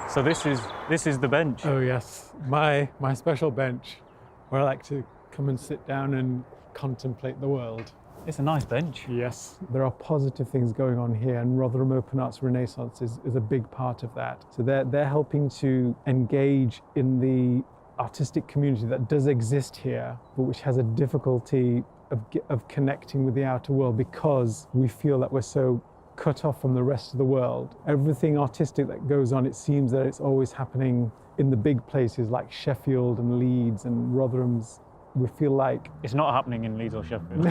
So this is the bench. Oh yes, my special bench, where I like to come and sit down and contemplate the world. It's a nice bench. Yes, there are positive things going on here, and Rotherham Open Arts Renaissance is a big part of that. So they're helping to engage in the artistic community that does exist here, but which has a difficulty of connecting with the outer world because we feel that we're so cut off from the rest of the world. Everything artistic that goes on, it seems that it's always happening in the big places like Sheffield and Leeds and Rotherham's. We feel like It's not happening in Leeds or Sheffield.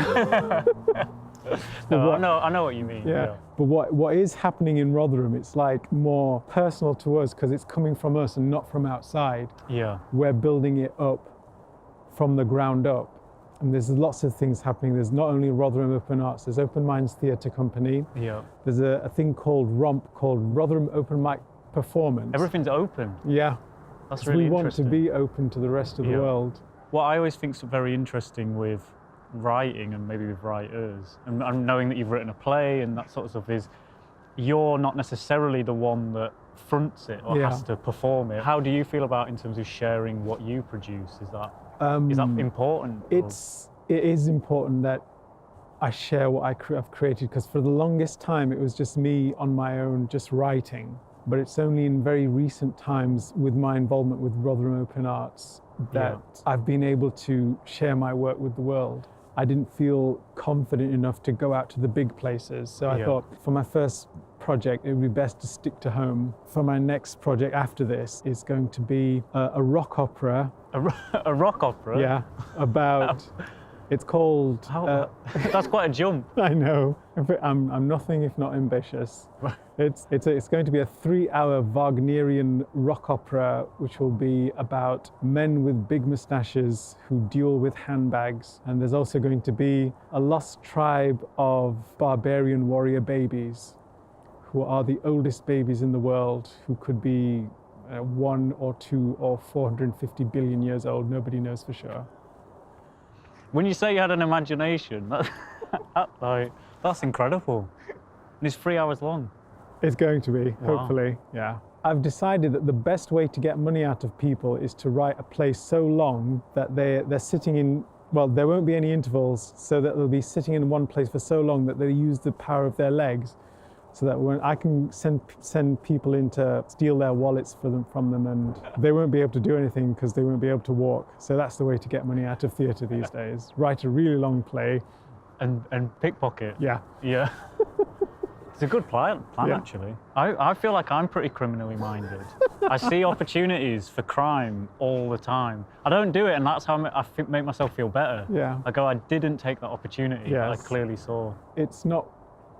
But I know what you mean. Yeah. But what is happening in Rotherham, it's like more personal to us because it's coming from us and not from outside. Yeah. We're building it up from the ground up. And there's lots of things happening. There's not only Rotherham Open Arts, there's Open Minds Theatre Company. Yeah. There's a thing called ROMP, called Rotherham Open Mic Performance. Everything's open. Yeah. That's really we want interesting. to be open to the rest of the world. What I always think is very interesting with writing and maybe with writers, and knowing that you've written a play and that sort of stuff, is you're not necessarily the one that fronts it or has to perform it. How do you feel about in terms of sharing what you produce? Is that important? It is important that I share what I've created, because for the longest time it was just me on my own, just writing. But it's only in very recent times, with my involvement with Rotherham Open Arts, that I've been able to share my work with the world. I didn't feel confident enough to go out to the big places. So I thought for my first project, it would be best to stick to home. For my next project after this, it's going to be a rock opera. A rock opera? Yeah, about, it's called... That's quite a jump. I know, I'm nothing if not ambitious. It's going to be a 3-hour Wagnerian rock opera, which will be about men with big moustaches who duel with handbags. And there's also going to be a lost tribe of barbarian warrior babies, who are the oldest babies in the world, who could be 1 or 2 or 450 billion years old. Nobody knows for sure. When you say you had an imagination, that's incredible. And it's 3 hours long. It's going to be, hopefully, yeah. I've decided that the best way to get money out of people is to write a play so long that they're sitting in, well, there won't be any intervals, so that they'll be sitting in one place for so long that they use the power of their legs, so that when I can send people in to steal their wallets from them, and they won't be able to do anything because they won't be able to walk. So that's the way to get money out of theatre these days. Write a really long play. And pickpocket. Yeah. Yeah. It's a good plan actually. I feel like I'm pretty criminally minded. I see opportunities for crime all the time. I don't do it, and that's how I make myself feel better. Yeah. I go, I didn't take that opportunity, but I clearly saw. It's not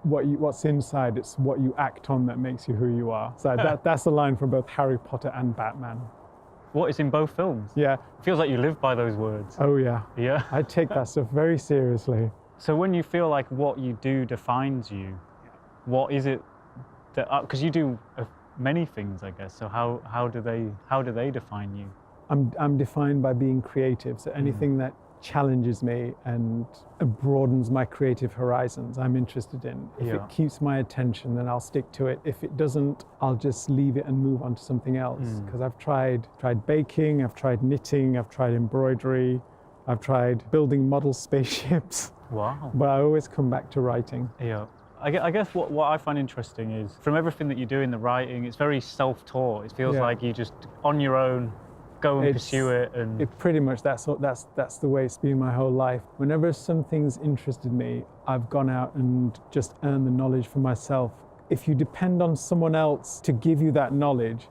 what's inside, it's what you act on that makes you who you are. So that's the line from both Harry Potter and Batman. What, is in both films? Yeah. It feels like you live by those words. Oh yeah. Yeah. I take that stuff very seriously. So when you feel like what you do defines you, what is it that, because you do many things, I guess, so how do they define you? I'm defined by being creative, so anything that challenges me and broadens my creative horizons, I'm interested in. If it keeps my attention, then I'll stick to it. If it doesn't, I'll just leave it and move on to something else. Because I've tried baking, I've tried knitting, I've tried embroidery, I've tried building model spaceships. Wow. But I always come back to writing. Yeah. I guess what I find interesting is, from everything that you do in the writing, it's very self-taught. It feels like you just, on your own, go and pursue it. And pretty much that's the way it's been my whole life. Whenever something's interested me, I've gone out and just earned the knowledge for myself. If you depend on someone else to give you that knowledge,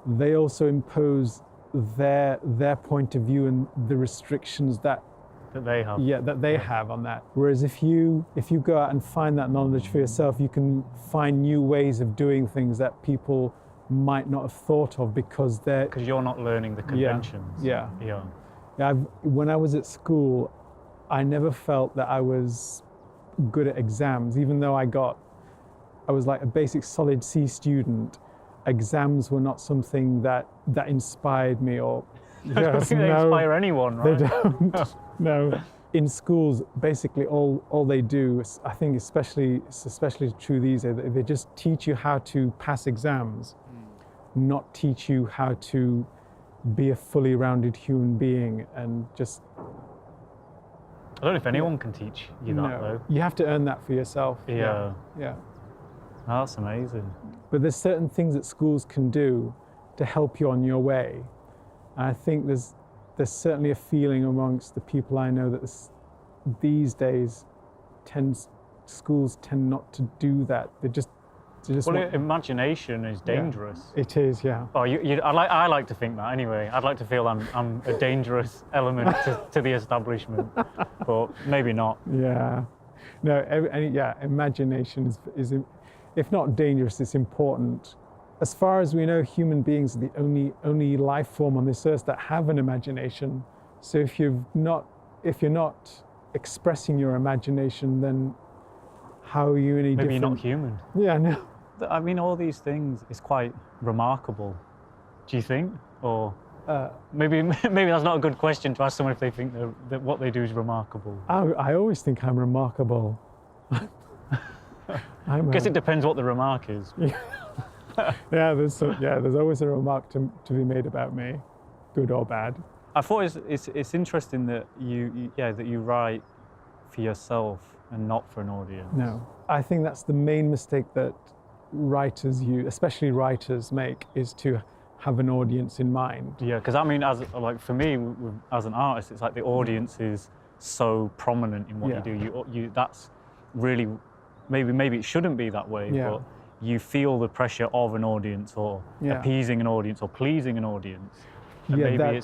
they also impose their point of view and the restrictions that they have. Yeah, that they have on that. Whereas if you go out and find that knowledge for yourself, you can find new ways of doing things that people might not have thought of because you're not learning the conventions. Yeah. When I was at school, I never felt that I was good at exams, even though I was like a basic solid C student. Exams were not something that inspired me or. I don't think they inspire anyone, right? They don't. No. in schools, basically all they do, I think it's especially true these days, they just teach you how to pass exams, not teach you how to be a fully rounded human being. And just, I don't know if anyone can teach you that, though. You have to earn that for yourself. Yeah. Yeah. Oh, that's amazing. But there's certain things that schools can do to help you on your way. And I think there's certainly a feeling amongst the people I know that these days schools tend not to do that. They just imagination is dangerous. Yeah, it is, yeah. Oh, I like to think that anyway. I'd like to feel I'm a dangerous element to the establishment, but maybe not. Yeah. No, imagination is, if not dangerous, it's important. As far as we know, human beings are the only life form on this earth that have an imagination. So if you're not expressing your imagination, then how are you any different? Maybe you're not human. Yeah, no. I mean, all these things is quite remarkable. Do you think? Or maybe that's not a good question to ask someone if they think that what they do is remarkable. I always think I'm remarkable. I guess it depends what the remark is. There's always a remark to be made about me, good or bad. I thought it's interesting that you write for yourself and not for an audience. No, I think that's the main mistake that writers especially writers make, is to have an audience in mind. Yeah, because I mean, for me, as an artist, it's like the audience is so prominent in what you do. You that's really maybe it shouldn't be that way, but you feel the pressure of an audience, or appeasing an audience, or pleasing an audience. And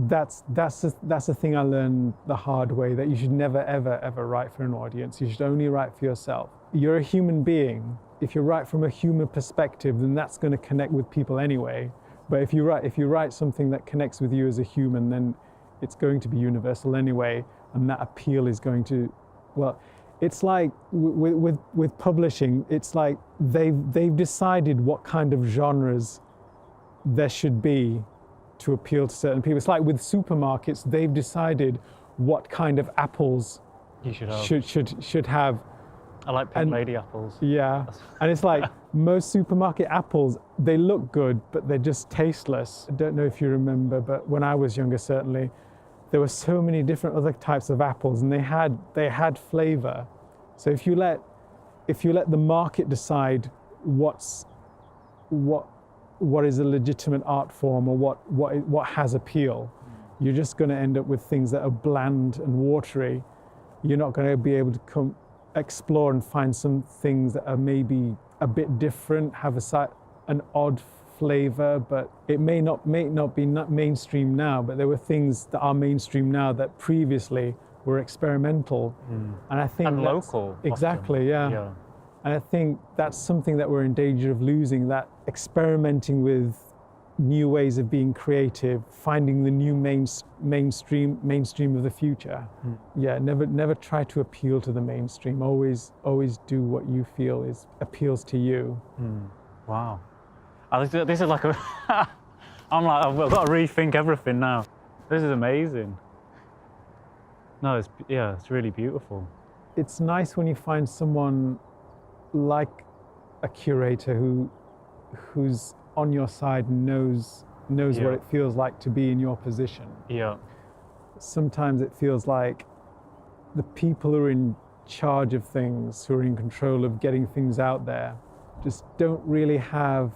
that's the thing I learned the hard way, that you should never ever write for an audience. You should only write for yourself. You're a human being. If you write from a human perspective, then that's going to connect with people anyway. But if you write something that connects with you as a human, then it's going to be universal anyway, and that appeal is going to, well, it's like with publishing, it's like they've decided what kind of genres there should be to appeal to certain people. It's like with supermarkets, they've decided what kind of apples you should have. I like pink lady apples. Yeah, and it's like most supermarket apples, they look good, but they're just tasteless. I don't know if you remember, but when I was younger, certainly, there were so many different other types of apples, and they had flavor. So if you let the market decide what is a legitimate art form, or what has appeal, you're just going to end up with things that are bland and watery. You're not going to be able to explore and find some things that are maybe a bit different, have an odd flavor, but it may not be mainstream now, but there were things that are mainstream now that previously were experimental. And I think local. Exactly, yeah. And I think that's something that we're in danger of losing, that experimenting with new ways of being creative, finding the new mainstream of the future. Yeah, never try to appeal to the mainstream. Always do what you feel appeals to you. Wow. This is like I'm like, I've got to rethink everything now. This is amazing. No, it's really beautiful. It's nice when you find someone like a curator who's on your side and knows what it feels like to be in your position. Yeah. Sometimes it feels like the people who are in charge of things, who are in control of getting things out there, just don't really have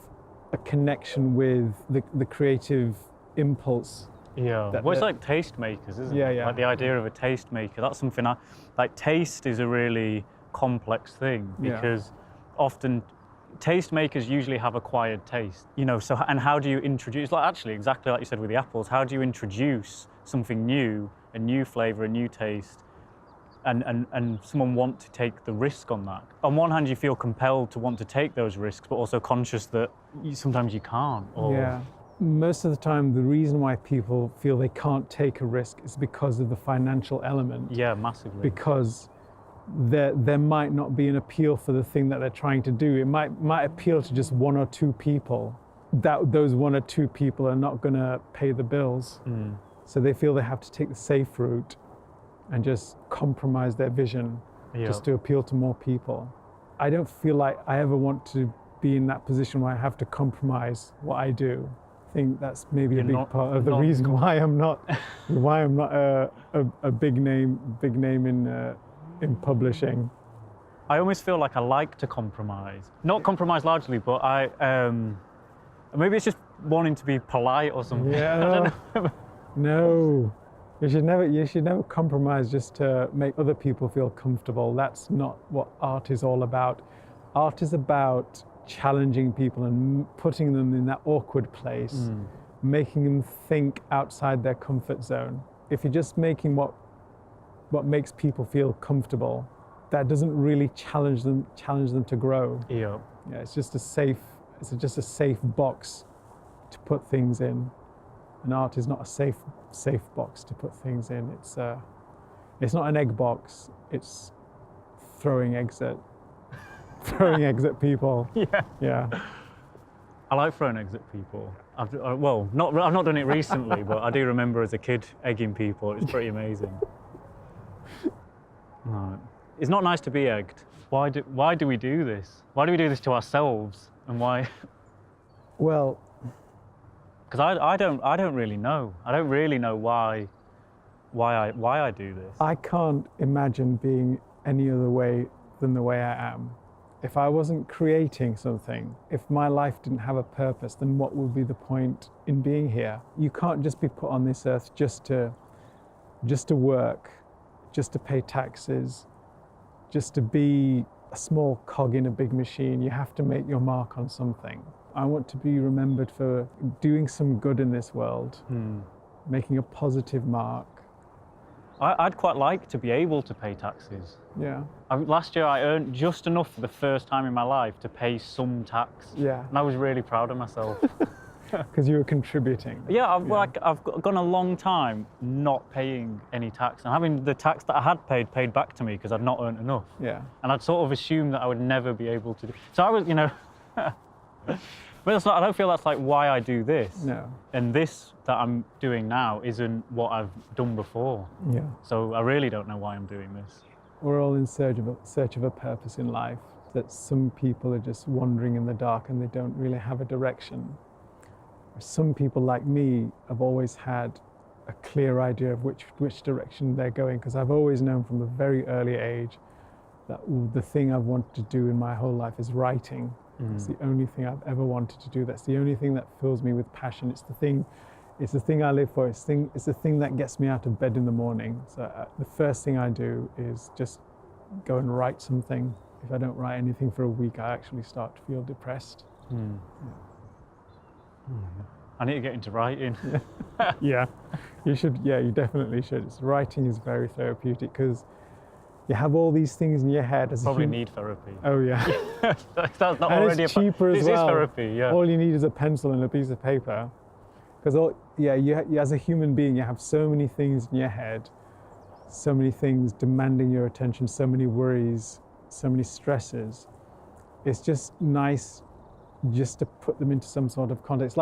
a connection with the creative impulse. Yeah, well, it's like tastemakers, isn't it? Yeah. Like the idea of a tastemaker. That's something taste is a really complex thing, because often tastemakers usually have acquired taste, so, and how do you introduce, like actually exactly like you said with the apples, how do you introduce something new, a new flavor, a new taste, and someone want to take the risk on that? On one hand, you feel compelled to want to take those risks, but also conscious that sometimes you can't. Yeah. Most of the time, the reason why people feel they can't take a risk is because of the financial element. Yeah, massively. Because there might not be an appeal for the thing that they're trying to do. It might appeal to just one or two people. Those one or two people are not going to pay the bills. So they feel they have to take the safe route. and just compromise their vision Yeah. just to appeal to more people. I don't feel like I ever want to be in that position where I have to compromise what I do. I think that's maybe a big part of the reason why I'm not a big name in publishing. I almost feel like I like to compromise. Not compromise largely, but maybe it's just wanting to be polite or something. Yeah. I don't know. No. You should never compromise just to make other people feel comfortable. That's not what art is all about. Art is about challenging people and putting them in that awkward place, making them think outside their comfort zone. If you're just making what makes people feel comfortable, that doesn't really challenge them to grow. Yeah. Yeah, it's just a safe box to put things in. And art is not a safe box to put things in. It's not an egg box. It's throwing eggs at people. Yeah. Yeah. I like throwing eggs at people. I've not done it recently, but I do remember as a kid egging people. It's pretty amazing. Right. It's not nice to be egged. Why do we do this? Why do we do this to ourselves? And why? Well, because I don't really know. I don't really know why I do this. I can't imagine being any other way than the way I am. If I wasn't creating something, if my life didn't have a purpose, then what would be the point in being here? You can't just be put on this earth just to work, just to pay taxes, just to be a small cog in a big machine. You have to make your mark on something. I want to be remembered for doing some good in this world, making a positive mark. I'd quite like to be able to pay taxes. Yeah. Last year I earned just enough for the first time in my life to pay some tax. Yeah. And I was really proud of myself. Because you were contributing. Yeah, I've gone a long time not paying any tax and having the tax that I had paid back to me because I'd not earned enough. Yeah. And I'd sort of assumed that I would never be able to do. So I was, but that's not, I don't feel that's like why I do this. No. And this that I'm doing now isn't what I've done before. Yeah. So I really don't know why I'm doing this. We're all in search of a purpose in life. That some people are just wandering in the dark and they don't really have a direction. Some people like me have always had a clear idea of which direction they're going, because I've always known from a very early age that the thing I've wanted to do in my whole life is writing. It's the only thing I've ever wanted to do. That's the only thing that fills me with passion. It's the thing I live for. It's the thing that gets me out of bed in the morning. So the first thing I do is just go and write something. If I don't write anything for a week, I actually start to feel depressed. I need to get into writing. Yeah, you should. Yeah, you definitely should. Writing is very therapeutic because you have all these things in your head. Probably need therapy. Oh yeah. That's not And already it's cheaper as this well. is therapy, yeah. All you need is a pencil and a piece of paper. Because you as a human being, you have so many things in your head, so many things demanding your attention, so many worries, so many stresses. It's just nice just to put them into some sort of context.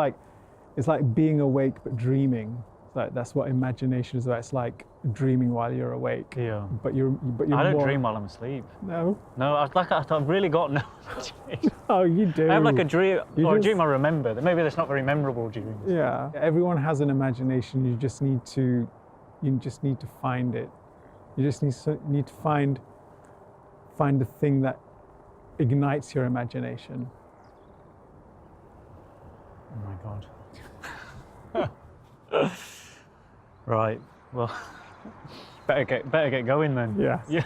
It's like being awake but dreaming. That's what imagination is about. It's like dreaming while you're awake. Yeah. But you're I don't more... dream while I'm asleep. No. No, I've really got no imagination. Oh, you do. I have like a dream, a dream I remember. Maybe that's not very memorable dreams. Yeah. Everyone has an imagination. You just need to find it. You just need to find the thing that ignites your imagination. Oh my God. Right. Well, better get going then. Yeah. Yeah.